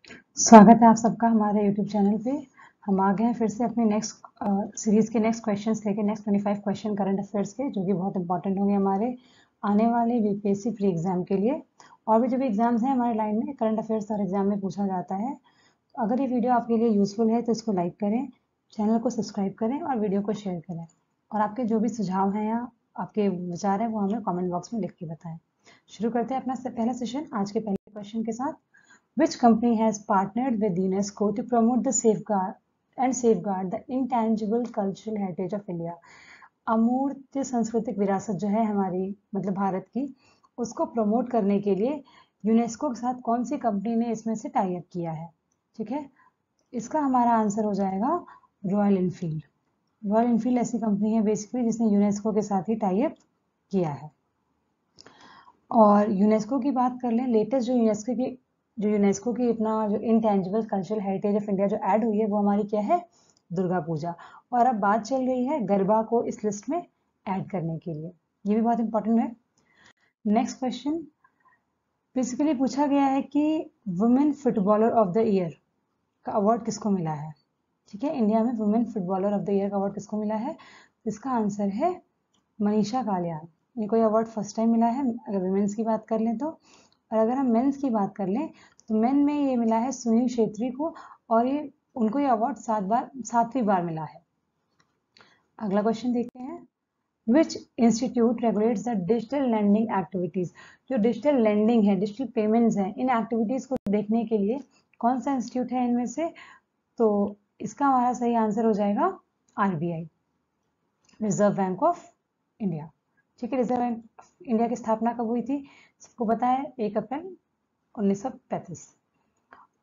स्वागत है आप सबका हमारे YouTube चैनल पे। हम आ गए हैं फिर से अपने नेक्स्ट सीरीज के नेक्स्ट क्वेश्चंस लेके, नेक्स्ट 25 क्वेश्चन करंट अफेयर्स के, जो कि बहुत इंपॉर्टेंट होंगे हमारे आने वाले यूपीएससी प्री एग्जाम के लिए। और भी जो भी एग्जाम्स हैं हमारे लाइन में, करंट अफेयर्स हर एग्जाम में पूछा जाता है। अगर ये वीडियो आपके लिए यूजफुल है तो इसको लाइक करें, चैनल को सब्सक्राइब करें और वीडियो को शेयर करें। और आपके जो भी सुझाव हैं या आपके विचार हैं वो हमें कॉमेंट बॉक्स में लिख के बताएं। शुरू करते हैं अपना पहला सेशन आज के पहले क्वेश्चन के साथ। Which company has partnered with UNESCO to promote the safeguard the intangible cultural heritage of India? अमूर्त सांस्कृतिक विरासत जो है हमारी, मतलब भारत की, उसको प्रमोट करने के लिए यूनेस्को के साथ कौन सी कंपनी ने इसमें से टाई अप किया है? ठीक है, इसका हमारा आंसर हो जाएगा रॉयल इनफील्ड। रॉयल इनफील्ड ऐसी कंपनी है बेसिकली जिसने यूनेस्को के साथ ही टाई अप किया है। और यूनेस्को की बात कर लें, लेटेस्ट जो यूनेस्को की अपना जो intangible cultural heritage of India जो ऐड हुई है वो हमारी क्या है? दुर्गा पूजा। और अब बात चल रही है गरबा को इस लिस्ट में ऐड करने के लिए, ये भी बहुत इंपॉर्टेंट है। नेक्स्ट क्वेश्चन बेसिकली पूछा गया है कि women footballer of the year का अवार्ड किसको मिला है? ठीक है, इंडिया में women footballer of the year का अवार्ड किसको मिला है? इसका आंसर है मनीषा कालियान। इनको ये अवार्ड फर्स्ट टाइम मिला है अगर वुमेन्स की बात कर लें तो। और अगर हम मेंस की बात कर लें तो मेन में ये मिला है सुनील छेत्री को, और ये उनको ये अवार्ड 7वीं बार मिला है। अगला क्वेश्चन देखते हैं। Which institute regulates the digital landing activities? जो डिजिटल लैंडिंग है, डिजिटल पेमेंट्स हैं, इन एक्टिविटीज को देखने के लिए कौन सा इंस्टीट्यूट है इनमें से? तो इसका हमारा सही आंसर हो जाएगा RBI, reserve bank of India. ठीक है, रिजर्व बैंक ऑफ इंडिया की स्थापना कब हुई थी? सबको पता है, 1 अप्रैल 1935।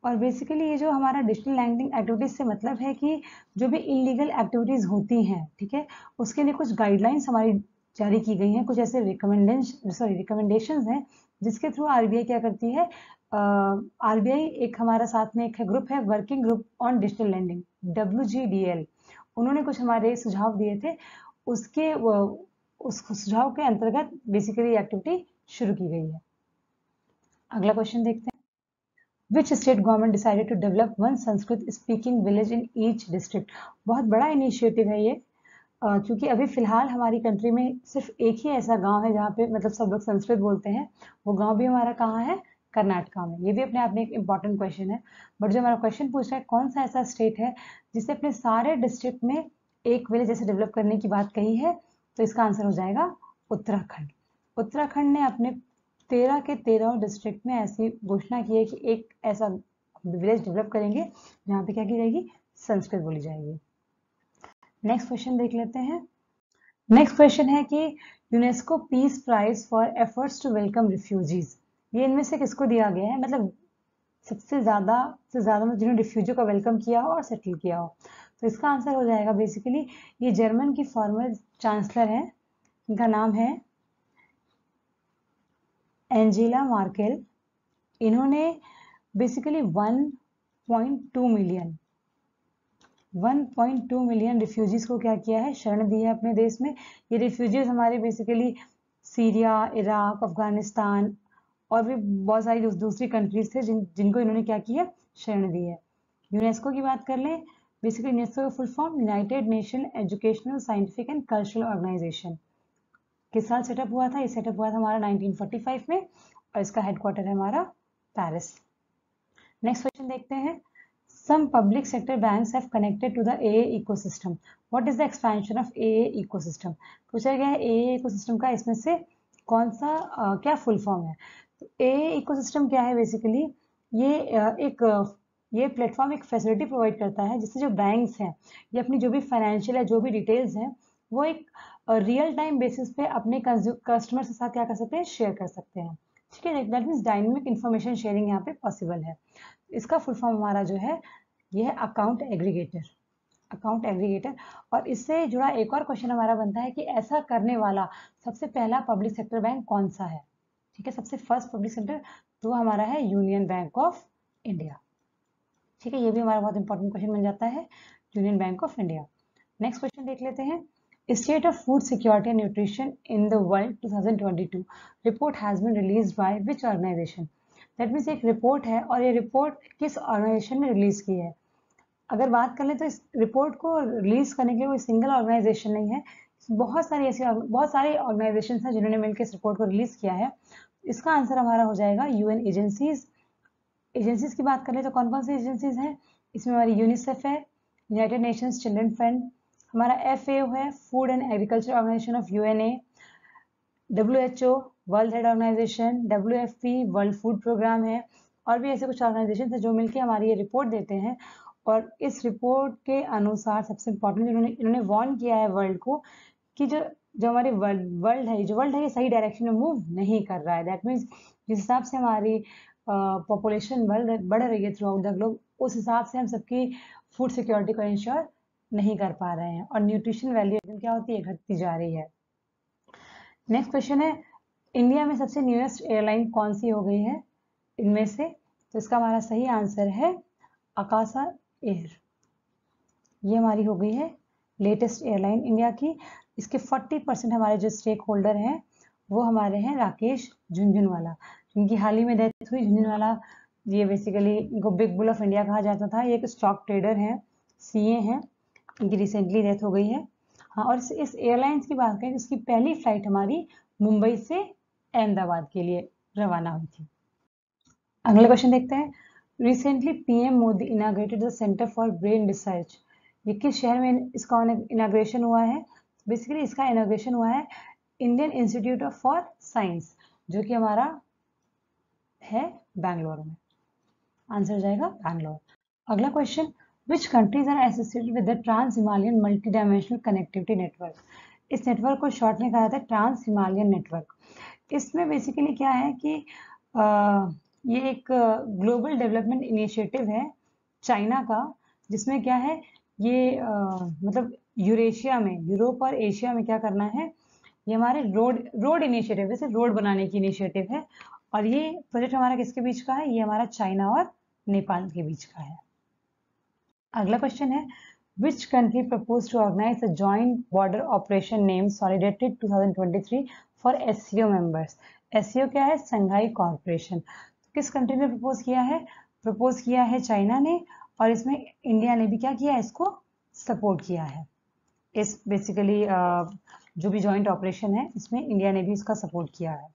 और बेसिकली ये जो हमारा डिजिटल लैंडिंग एक्टिविटीज से मतलब है कि जो भी इलीगल एक्टिविटीज होती हैं, ठीक है, उसके लिए कुछ गाइडलाइंस हमारी जारी की गई हैं, कुछ ऐसे रिकमेंडेशंस हैं जिसके थ्रू आरबीआई क्या करती है। आरबीआई एक हमारा साथ में एक ग्रुप है, working group on digital landing, WGDL। उन्होंने कुछ हमारे सुझाव दिए थे, उसके उस सुझाव के अंतर्गत बेसिकली एक्टिविटी शुरू की गई है। अगला क्वेश्चन देखते हैं। Which state government decided to develop one Sanskrit speaking village in each district? बहुत बड़ा इनिशिएटिव है ये, क्योंकि अभी फिलहाल हमारी कंट्री में सिर्फ एक ही ऐसा गांव है जहाँ पे मतलब सब लोग संस्कृत बोलते हैं। वो गांव भी हमारा कहाँ है? कर्नाटका में। ये भी अपने आप में एक इम्पॉर्टेंट क्वेश्चन है। बट जो हमारा क्वेश्चन पूछ रहा है कौन सा ऐसा स्टेट है जिसने अपने सारे डिस्ट्रिक्ट में एक विलेज जैसे डेवलप करने की बात कही है, तो इसका आंसर हो जाएगा उत्तराखंड। उत्तराखंड ने अपने 13 के 13 डिस्ट्रिक्ट में ऐसी घोषणा की है कि एक ऐसा विलेज डेवलप करेंगे जहाँ पे क्या की जाएगी? संस्कृत बोली जाएगी। नेक्स्ट क्वेश्चन देख लेते हैं। नेक्स्ट क्वेश्चन है कि UNESCO peace prize for efforts to welcome refugees, ये इनमें से किसको दिया गया है? मतलब सबसे ज्यादा जिन्होंने रिफ्यूजी को वेलकम किया हो और सेटल किया हो। तो इसका आंसर हो जाएगा बेसिकली ये जर्मन की फॉर्मर चांसलर है, इनका नाम है एंजेला मार्केल। इन्होंने बेसिकली 1.2 मिलियन रिफ्यूजीज को क्या किया है? शरण दी है अपने देश में। ये रिफ्यूजीज हमारे बेसिकली सीरिया, इराक, अफगानिस्तान और भी बहुत सारी दूसरी कंट्रीज थे जिनको इन्होंने क्या किया? शरण दी है। यूनेस्को की बात कर लें, बेसिकली यूनेस्को का full form United Nation educational, scientific and cultural organisation. किस साल सेटअप हुआ था? ये सेटअप हुआ था हमारा 1945 में, और इसका हेडक्वार्टर है हमारा पेरिस। नेक्स्ट क्वेश्चन देखते हैं। Some public sector banks have connected to the AA ecosystem. What is the expansion of AA ecosystem? पूछा गया है AA ecosystem का इसमें से कौन सा क्या फुल फॉर्म है? तो AA ecosystem क्या है? बेसिकली ये प्लेटफॉर्म एक फैसिलिटी प्रोवाइड करता है जिससे जो बैंक्स हैं ये अपनी जो भी फाइनेंशियल है, जो भी डिटेल्स हैं, वो एक रियल टाइम बेसिस पे अपने कस्टमर के साथ क्या कर सकते हैं? शेयर कर सकते हैं। ठीक है, that means dynamic information sharing यहाँ पे पॉसिबल है। इसका फुल फॉर्म हमारा जो है ये है अकाउंट एग्रीगेटर। और इससे जुड़ा एक और क्वेश्चन हमारा बनता है कि ऐसा करने वाला सबसे पहला पब्लिक सेक्टर बैंक कौन सा है? ठीक है, सबसे फर्स्ट पब्लिक सेक्टर तो हमारा है यूनियन बैंक ऑफ इंडिया। ठीक है, ये भी हमारा बहुत इंपॉर्टेंट क्वेश्चन बन जाता है, union bank of India. Next question देख लेते हैं। State of Food Security and Nutrition in the World 2022 report has been released by which organization? That means एक रिपोर्ट है और ये रिपोर्ट किस ऑर्गेनाइजेशन ने रिलीज की है। अगर बात कर ले तो इस रिपोर्ट को रिलीज करने के लिए कोई सिंगल ऑर्गेनाइजेशन नहीं है, बहुत सारे ऑर्गेनाइजेशन हैं जिन्होंने मिलकर इस रिपोर्ट को रिलीज किया है। इसका आंसर हमारा हो जाएगा यूएन एजेंसीज। एजेंसीज की बात करें तो कौन कौन सी एजेंसीज हैं, इसमें हमारी यूनिसेफ है, यूनाइटेड नेशंस चिल्ड्रन फंड, हमारा FAO है, food and agriculture organisation of UNA, WHO world health organisation, WFP world food programme है, और भी ऐसे कुछ ऑर्गेनाइजेशन है जो मिलकर हमारी ये रिपोर्ट देते हैं। और इस रिपोर्ट के अनुसार सबसे इम्पोर्टेंट इन्होंने वार्न किया है वर्ल्ड को कि जो जो हमारी वर्ल्ड है ये सही डायरेक्शन में मूव नहीं कर रहा है। दैट मीन्स जिस हिसाब से हमारी पॉपुलेशन बढ़ रही है थ्रू आउट द ग्लोब, उस हिसाब से हम सबकी फूड सिक्योरिटी को इंश्योर नहीं कर पा रहे हैं और न्यूट्रिशन वैल्यू क्या होती है, घटती जा रही है। नेक्स्ट क्वेश्चन है, इंडिया में सबसे न्यूएस्ट एयरलाइन कौन सी हो गई है इनमें से? तो इसका हमारा सही आंसर है आकाशा एयर। ये हमारी हो गई है लेटेस्ट एयरलाइन इंडिया की। इसके 40% हमारे जो स्टेक होल्डर हैं वो हमारे हैं राकेश झुनझुनवाला, जिनकी हाल ही में डेथ हुई। झुनझुनवाला ये बेसिकली इनको बिग बुल ऑफ इंडिया कहा जाता था। ये एक स्टॉक ट्रेडर हैं, CA हैं, इनकी रिसेंटली डेथ हो गई है। हाँ, और इस एयरलाइंस की बात करें, इसकी पहली फ्लाइट हमारी मुंबई से अहमदाबाद के लिए रवाना हुई थी। अगला क्वेश्चन देखते हैं, recently PM Modi inaugurated the centre for brain research. ये किस शहर में इसका इनाग्रेशन हुआ है? बेसिकली इसका इनाग्रेशन हुआ है Indian institute of for science, जो कि हमारा है बैंगलोर में। आंसर हो जाएगा बैंगलोर। अगला question, which countries are associated with the trans Himalayan multi dimensional connectivity network? इस नेटवर्क को शॉर्ट में कहा जाता है ट्रांस हिमालयन नेटवर्क। इसमें बेसिकली क्या है कि ये एक ग्लोबल डेवलपमेंट इनिशिएटिव है चाइना का, जिसमें क्या है ये मतलब यूरेशिया में, यूरोप और एशिया में क्या करना है, ये हमारे रोड इनिशिएटिव, जैसे रोड बनाने की इनिशिएटिव है। और ये प्रोजेक्ट हमारा किसके बीच का है? ये हमारा चाइना और नेपाल के बीच का है। अगला क्वेश्चन है, which country propose to organise a joint border operation name solidarity 2023 for SCO members? SCO क्या है? Shanghai corporation. किस कंट्री ने प्रपोज किया है? प्रपोज किया है चाइना ने, और इसमें इंडिया ने भी क्या किया है? इसको सपोर्ट किया है। इस बेसिकली जो भी जॉइंट ऑपरेशन है इसमें इंडिया ने भी इसका सपोर्ट किया है।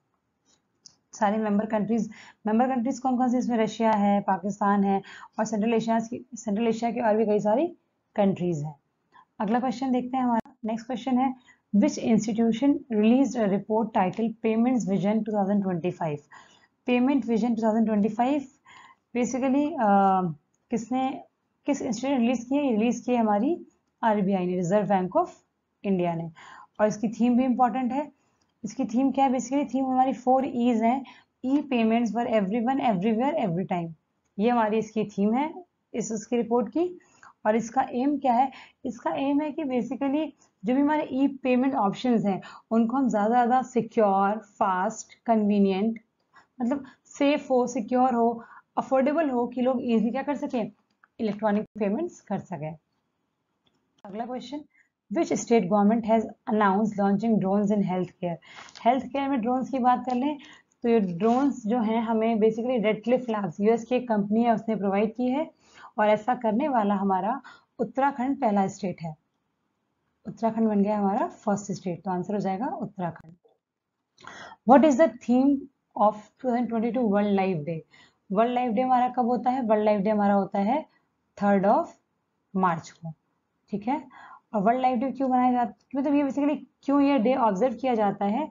सारे मेंबर कंट्रीज कौन कौन से? इसमें रशिया है, पाकिस्तान है, और सेंट्रल एशिया की और भी कई सारी कंट्रीज हैं। अगला क्वेश्चन देखते हैं हमारा। नेक्स्ट क्वेश्चन है, विच institution released a report title payments vision 2025? Payment vision 2025 basically किस इंस्टीट्यूट ने रिलीज की है? रिलीज की है हमारी RBI ने, रिजर्व बैंक ऑफ इंडिया ने। और इसकी थीम भी इंपॉर्टेंट है। इसकी थीम क्या है? बेसिकली थीम हमारी 4 E's हैं, E payments for everyone, everywhere, every time. ये हमारी इसकी थीम है इसकी रिपोर्ट की। और इसका एम क्या है? इसका एम है कि बेसिकली जो भी हमारे ई पेमेंट ऑप्शंस हैं उनको हम ज़्यादा सिक्योर, फास्ट, कन्वीनियंट, मतलब सेफ हो, सिक्योर हो, अफोर्डेबल हो, कि लोग इजी क्या कर सकें? इलेक्ट्रॉनिक पेमेंट्स कर सकें। अगला question, which state government has announce launching drones in health care? Health care में ड्रोन्स की बात कर लें तो ये ड्रोन्स जो हैं हमें basically red Cliff labs, US की एक कंपनी है, उसने प्रोवाइड की है। और ऐसा करने वाला हमारा उत्तराखंड पहला स्टेट है। उत्तराखंड बन गया हमारा फर्स्ट स्टेट, तो आंसर हो जाएगा Uttarakhand. What is the theme of 2022 world life day? World life day हमारा कब होता है? वर्ल्ड लाइफ डे हमारा होता है 3 मार्च को, ठीक है। और वर्ल्ड लाइफ डे क्यों मनाया जाता है, मतलब ये बेसिकली क्यों ये डे ऑब्जर्व किया जाता है?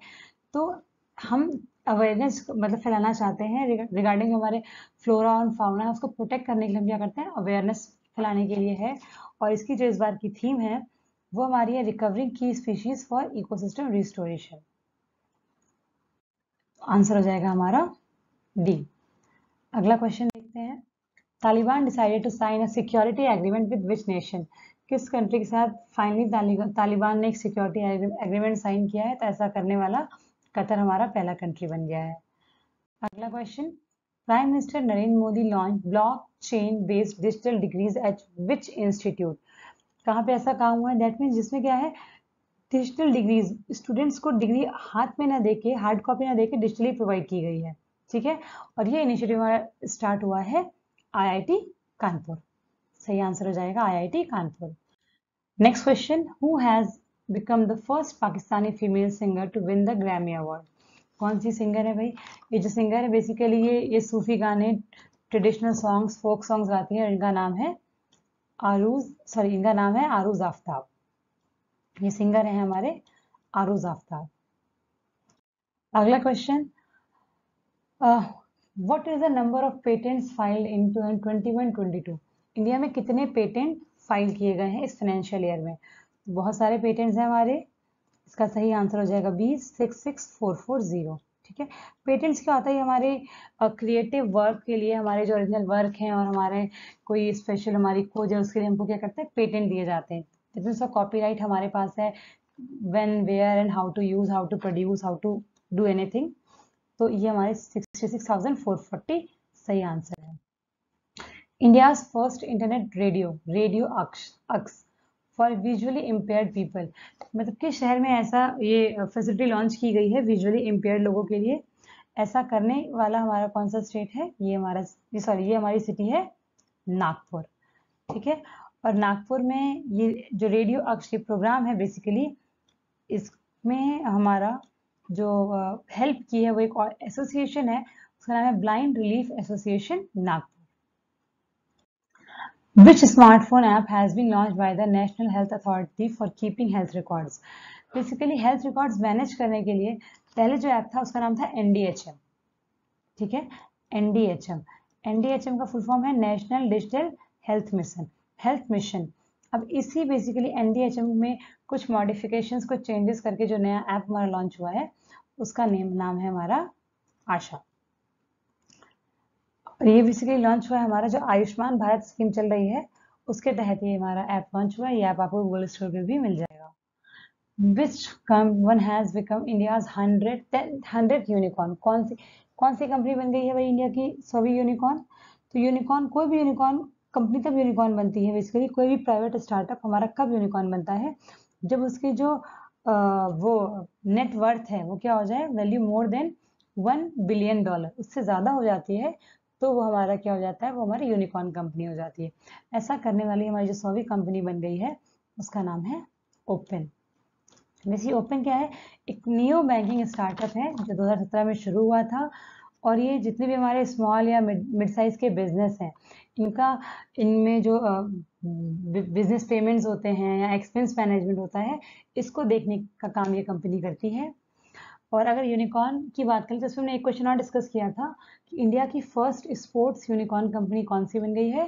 तो हम अवेयरनेस मतलब फैलाना चाहते हैं रिगार्डिंग हमारे फ्लोरा और फाउना है, उसको प्रोटेक्ट करने के लिए हम क्या करते हैं? अवेयरनेस फैलाने के लिए है। और इसकी जो इस बार की थीम है वो हमारी है रिकवरिंग की species for ecosystem restoration. Answer हो जाएगा हमारा डी। अगला क्वेश्चन देखते हैं, Taliban decided to sign a security agreement with which nation? किस कंट्री के साथ फाइनली तालिबान ने एक सिक्योरिटी एग्रीमेंट साइन किया है? तो ऐसा करने वाला कतर हमारा पहला कंट्री बन गया है। अगला question, prime minister Narendra Modi launch blockchain based digital degrees eight which institute? कहाँ पे ऐसा काम हुआ है? दैट मीन्स जिसमें क्या है, डिजिटल डिग्रीज, स्टूडेंट्स को डिग्री हाथ में ना देके, हार्ड कॉपी ना देके डिजिटली प्रोवाइड की गई है। ठीक है, और ये इनिशिएटिव हमारा स्टार्ट हुआ है IIT कानपुर। सही आंसर हो जाएगा IIT Kanpur. Next question, who has become the first Pakistani female singer to win the Grammy award? कौन सी सिंगर है भाई? ये जो सिंगर है बेसिकली ये सूफी गाने, ट्रेडिशनल सॉन्ग्स, फोक सॉन्ग्स गाती है। इनका नाम है आरूज आफ्ताब। ये सिंगर है हमारे आरूज आफ्ताब। अगला question, what is the number of patents filed in 2021-22? India में कितने पेटेंट फाइल किए गए हैं इस फाइनेंशियल ईयर में? बहुत सारे पेटेंट्स हैं हमारे। इसका सही आंसर हो जाएगा 20,66,440। ठीक है, पेटेंट्स क्या होता है? हमारे क्रिएटिव वर्क के लिए, हमारे जो ओरिजिनल वर्क हैं और हमारे कोई स्पेशल हमारी खोज है उसके लिए हमको क्या करते हैं? पेटेंट दिए जाते हैं। जिसमें कॉपीराइट हमारे पास है, when, where and how to use, how to produce, how to do anything. तो ये हमारे 66,440 सही आंसर है। इंडियाज फर्स्ट इंटरनेट रेडियो अक्स फॉर विजुअली इम्पेयर्ड पीपल, मतलब किस शहर में ऐसा ये फैसिलिटी लॉन्च की गई है विजुअली इम्पेयर्ड लोगों के लिए? ऐसा करने वाला हमारा कौन सा स्टेट है? ये हमारी सिटी है नागपुर। ठीक है, और नागपुर में ये जो रेडियो अक्ष के प्रोग्राम है बेसिकली, इसमें हमारा जो हेल्प की है वो एक एसोसिएशन है, उसका नाम है blind relief association Nagpur. Which smartphone app has been launched by the National Health Authority for keeping health records? Basically health records manage करने के लिए पहले जो ऐप था उसका नाम था NDHM। ठीक है, NDHM का फुल फॉर्म है नेशनल डिजिटल हेल्थ मिशन। अब इसी बेसिकली NDHM में कुछ मॉडिफिकेशंस, कुछ चेंजेस करके जो नया ऐप हमारा लॉन्च हुआ है उसका नाम है हमारा आशा। और ये बेसिकली लॉन्च हुआ है हमारा जो आयुष्मान भारत स्कीम चल रही है उसके तहत ये हमारा ऐप लॉन्च हुआ है। ये ऐप आपको गूगल स्टोर पे भी मिल जाएगा। Which one has become India's 100th unicorn? कौन सी कंपनी बन गई है भाई इंडिया की 100वीं यूनिकॉर्न? तो यूनिकॉर्न, कोई भी यूनिकॉर्न कंपनी तब यूनिकॉर्न बनती है बेसिकली, कोई भी प्राइवेट स्टार्टअप हमारा कब यूनिकॉर्न बनता है? जब उसकी जो वो नेट वर्थ है वो क्या हो जाए, वैल्यू मोर देन $1 बिलियन, उससे ज्यादा हो जाती है तो वो हमारा क्या हो जाता है? वो हमारी यूनिकॉर्न कंपनी हो जाती है। ऐसा करने वाली हमारी जो 100वीं कंपनी बन गई है उसका नाम है ओपन। वैसे ओपन क्या है? एक नियो बैंकिंग स्टार्टअप है जो 2017 में शुरू हुआ था, और ये जितने भी हमारे स्मॉल या मिड साइज के बिजनेस हैं इनमें जो बिजनेस पेमेंट्स होते हैं या एक्सपेंस मैनेजमेंट होता है, इसको देखने का काम ये कंपनी करती है। और अगर यूनिकॉर्न की बात करें तो उसमें एक क्वेश्चन और डिस्कस किया था कि इंडिया की फर्स्ट स्पोर्ट्स यूनिकॉर्न कंपनी कौन सी बन गई है?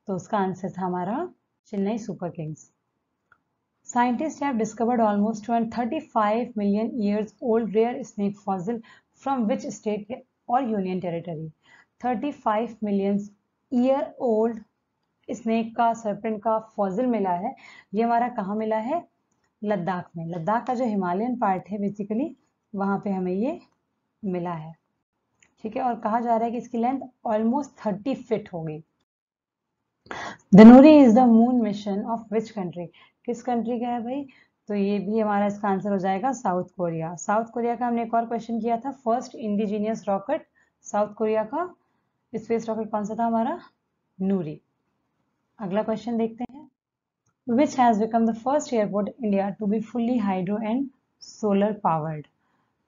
तो उसका आंसर था हमारा Chennai super Kings. Scientists have discovered almost 35 million years old rare snake fossil from which state or union territory? 35 million year old snake का, सर्पेंट का फॉसिल मिला है। ये हमारा कहाँ मिला है? लद्दाख में। लद्दाख का जो हिमालयन पार्ट है बेसिकली वहां पे हमें ये मिला है। ठीक है, और कहा जा रहा है कि इसकी लेंथ ऑलमोस्ट 30 फीट होगी। धनुरी is the moon mission of which country? किस कंट्री का है भाई? तो ये भी हमारा इसका आंसर हो जाएगा साउथ कोरिया। साउथ कोरिया का हमने एक और क्वेश्चन किया था, first indigenous rocket south Korea का स्पेस रॉकेट कौन सा था हमारा? नूरी। अगला क्वेश्चन देखते हैं, which has become the first airport in India to be fully hydro and solar powered?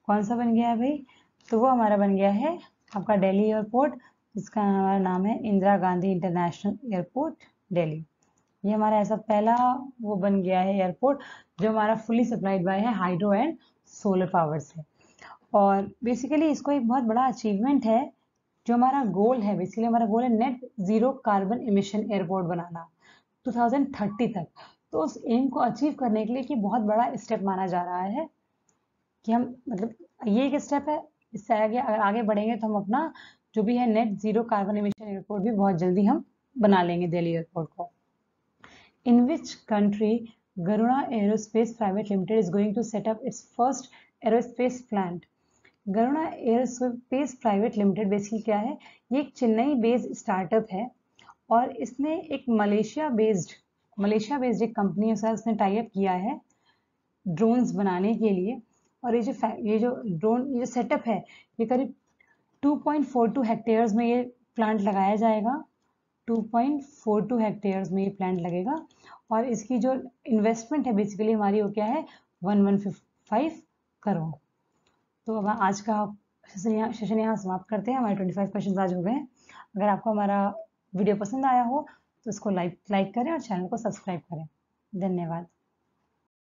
कौन सा बन गया है भाई? तो वो हमारा बन गया है आपका दिल्ली एयरपोर्ट, जिसका हमारा नाम है इंदिरा गांधी इंटरनेशनल एयरपोर्ट दिल्ली। ये हमारा ऐसा पहला वो बन गया है एयरपोर्ट जो हमारा फुली सप्लाइड बाय है हाइड्रो एंड सोलर पावर से। और बेसिकली इसको एक बहुत बड़ा अचीवमेंट है, जो हमारा गोल है बेसिकली हमारा गोल है net zero carbon emission airport बनाना 2030 तक। तो उस एम को अचीव करने के लिए कि बहुत बड़ा स्टेप माना जा रहा है कि हम मतलब ये एक स्टेप है, इससे आगे अगर आगे बढ़ेंगे तो हम अपना जो भी है net zero carbon emission airport भी बहुत जल्दी हम बना लेंगे दिल्ली एयरपोर्ट को। In which country Garuda aerospace private limited is going to set up its first aerospace plant? Garuda aerospace private limited basically क्या है? ये एक चेन्नई बेस्ड स्टार्टअप है और इसने एक मलेशिया बेस्ड एक कंपनी के साथ उसने टाई अप किया है ड्रोन्स बनाने के लिए। और ये जो ड्रोन ये जो सेटअप है ये करीब 2.42 हेक्टेयर्स में ये प्लांट लगाया जाएगा। 2.42 हेक्टेयर्स में ये प्लांट लगेगा और इसकी जो इन्वेस्टमेंट है बेसिकली हमारी वो क्या है 1155 करोड़। तो अब आज का सेशन यहाँ समाप्त करते हैं। हमारे 25 क्वेश्चन आज हो गए हैं। अगर आपको हमारा वीडियो पसंद आया हो तो इसको लाइक करें और चैनल को सब्सक्राइब करें। धन्यवाद।